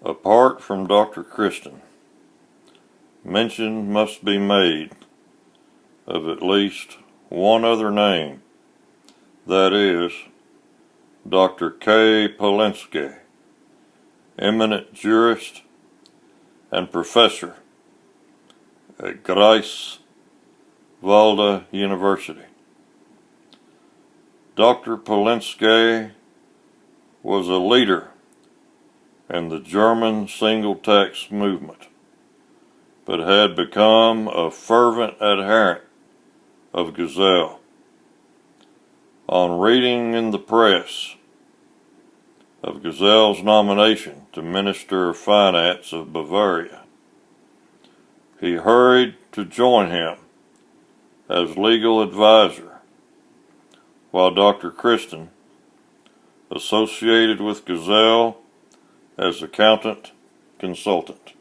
Apart from Dr. Kristen, mention must be made of at least one other name, that is, Dr. K. Polinsky, eminent jurist and professor at Greifswald University. Dr. Polinsky was a leader in the German single-tax movement, but had become a fervent adherent of Gesell. On reading in the press of Gesell's nomination to Minister of Finance of Bavaria, he hurried to join him as legal advisor, while Dr. Kristen associated with Gesell as accountant consultant.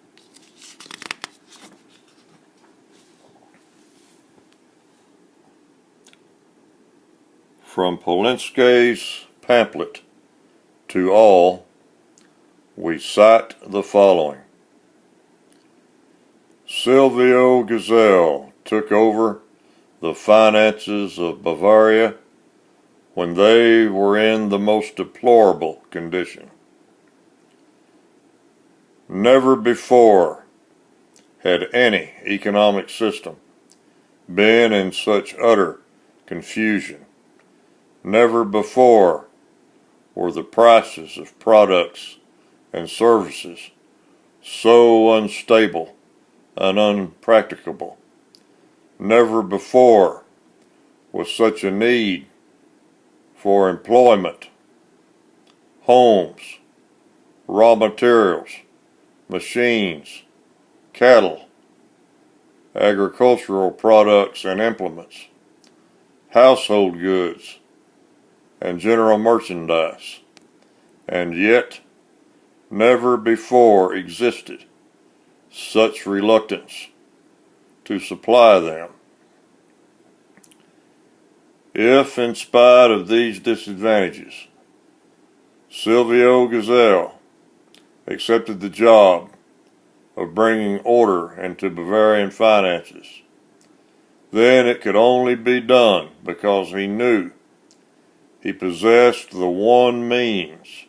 From Polinsky's pamphlet to all, we cite the following. Silvio Gesell took over the finances of Bavaria when they were in the most deplorable condition. Never before had any economic system been in such utter confusion. Never before were the prices of products and services so unstable and unpracticable. Never before was such a need for employment, homes, raw materials, machines, cattle, agricultural products and implements, household goods, and general merchandise, and yet never before existed such reluctance to supply them. If, in spite of these disadvantages, Silvio Gesell accepted the job of bringing order into Bavarian finances, then it could only be done because he knew he possessed the one means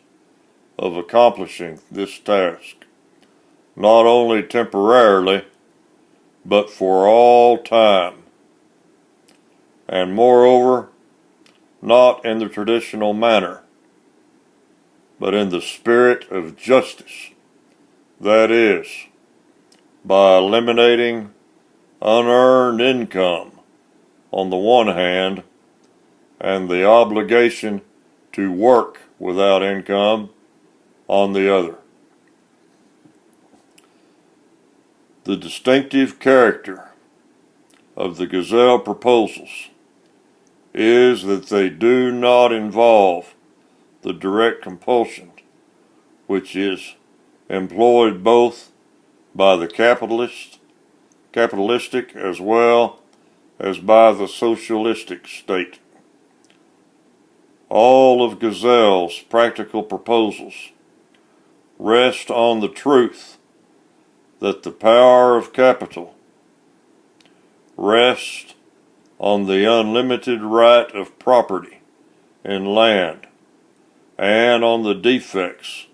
of accomplishing this task, not only temporarily, but for all time, and moreover, not in the traditional manner, but in the spirit of justice, that is, by eliminating unearned income on the one hand and the obligation to work without income on the other. The distinctive character of the Gesell proposals is that they do not involve the direct compulsion which is employed both by the capitalistic as well as by the socialistic state. All of Gesell's practical proposals rest on the truth that the power of capital rests on the unlimited right of property in land and on the defects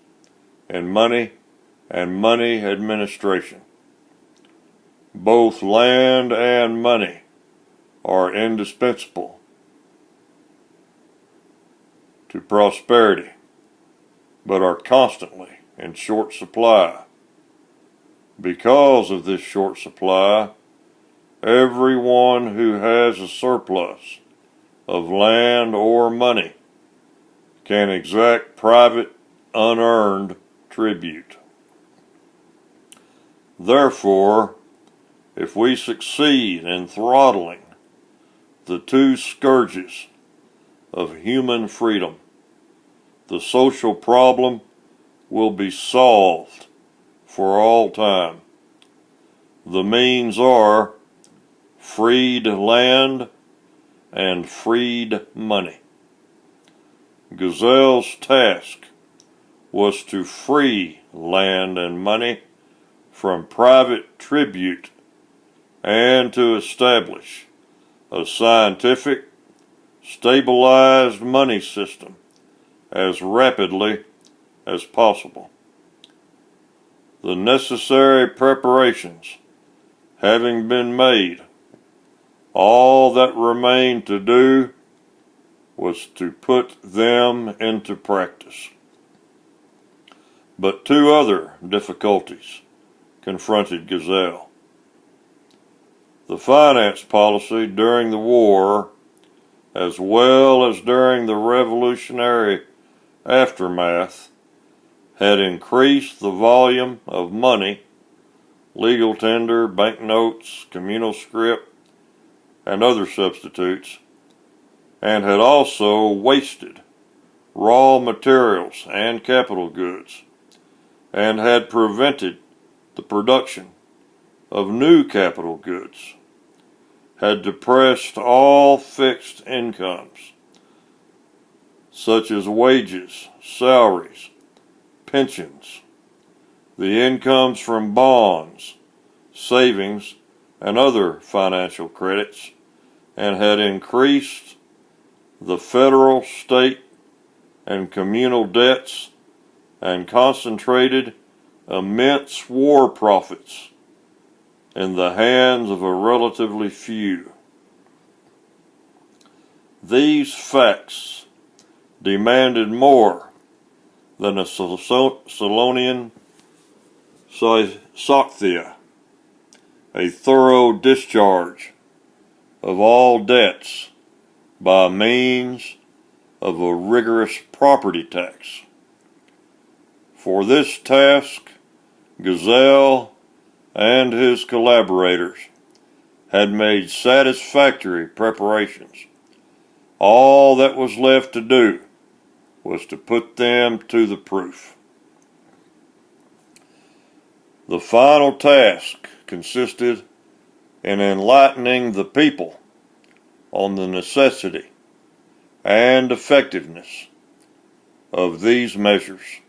in money and money administration. Both land and money are indispensable to prosperity, but are constantly in short supply. Because of this short supply, everyone who has a surplus of land or money can exact private unearned tribute. Therefore, if we succeed in throttling the two scourges of human freedom, the social problem will be solved for all time. The means are freed land and freed money. Gesell's task was to free land and money from private tribute and to establish a scientific, stabilized money system as rapidly as possible. The necessary preparations having been made, all that remained to do was to put them into practice. But two other difficulties confronted Gesell. The finance policy during the war, as well as during the revolutionary aftermath, had increased the volume of money, legal tender, banknotes, communal scrip, and other substitutes, and had also wasted raw materials and capital goods, and had prevented the production of new capital goods, had depressed all fixed incomes, such as wages, salaries, pensions, the incomes from bonds, savings, and other financial credits, and had increased the federal, state, and communal debts and concentrated immense war profits in the hands of a relatively few. These facts demanded more than a Solonian Sochthia, a thorough discharge of all debts by means of a rigorous property tax. For this task, Gesell and his collaborators had made satisfactory preparations. All that was left to do was to put them to the proof. The final task consisted in enlightening the people on the necessity and effectiveness of these measures.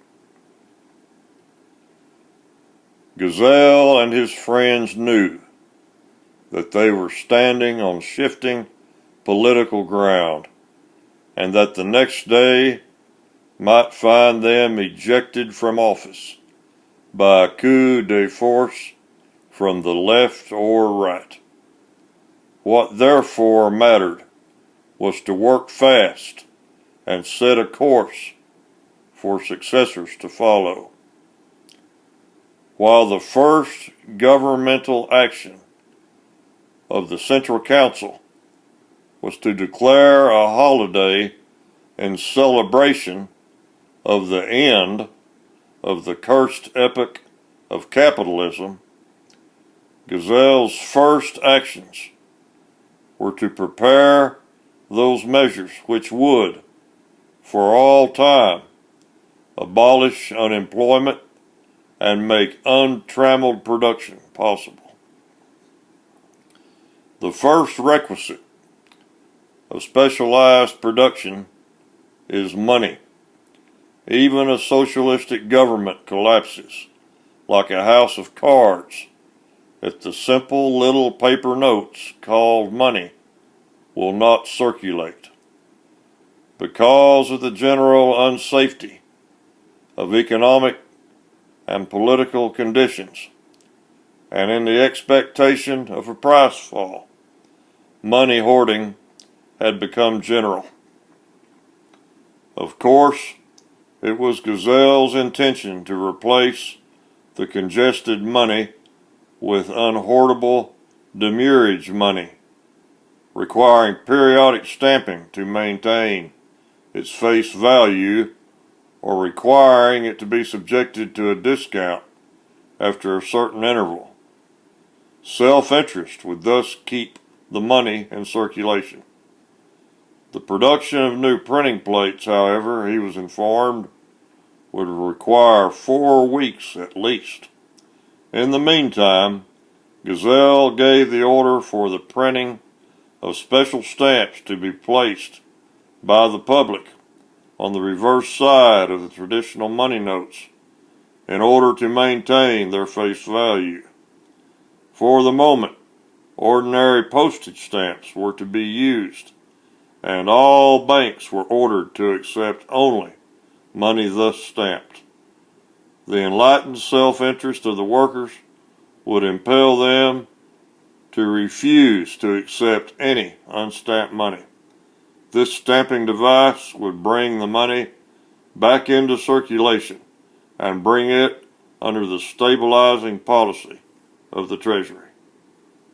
Gesell and his friends knew that they were standing on shifting political ground, and that the next day might find them ejected from office by a coup de force from the left or right. What therefore mattered was to work fast and set a course for successors to follow. While the first governmental action of the Central Council was to declare a holiday in celebration of the end of the cursed epoch of capitalism, Gesell's first actions were to prepare those measures which would, for all time, abolish unemployment and make untrammeled production possible. The first requisite of specialized production is money. Even a socialistic government collapses like a house of cards if the simple little paper notes called money will not circulate. Because of the general unsafety of economic and political conditions, and in the expectation of a price fall, money hoarding had become general. Of course, it was Gesell's intention to replace the congested money with unhoardable demurrage money, requiring periodic stamping to maintain its face value, or requiring it to be subjected to a discount after a certain interval. Self-interest would thus keep the money in circulation. The production of new printing plates, however, he was informed, would require 4 weeks at least. In the meantime, Gesell gave the order for the printing of special stamps to be placed by the public on the reverse side of the traditional money notes, in order to maintain their face value. For the moment, ordinary postage stamps were to be used, and all banks were ordered to accept only money thus stamped. The enlightened self-interest of the workers would impel them to refuse to accept any unstamped money. This stamping device would bring the money back into circulation and bring it under the stabilizing policy of the Treasury.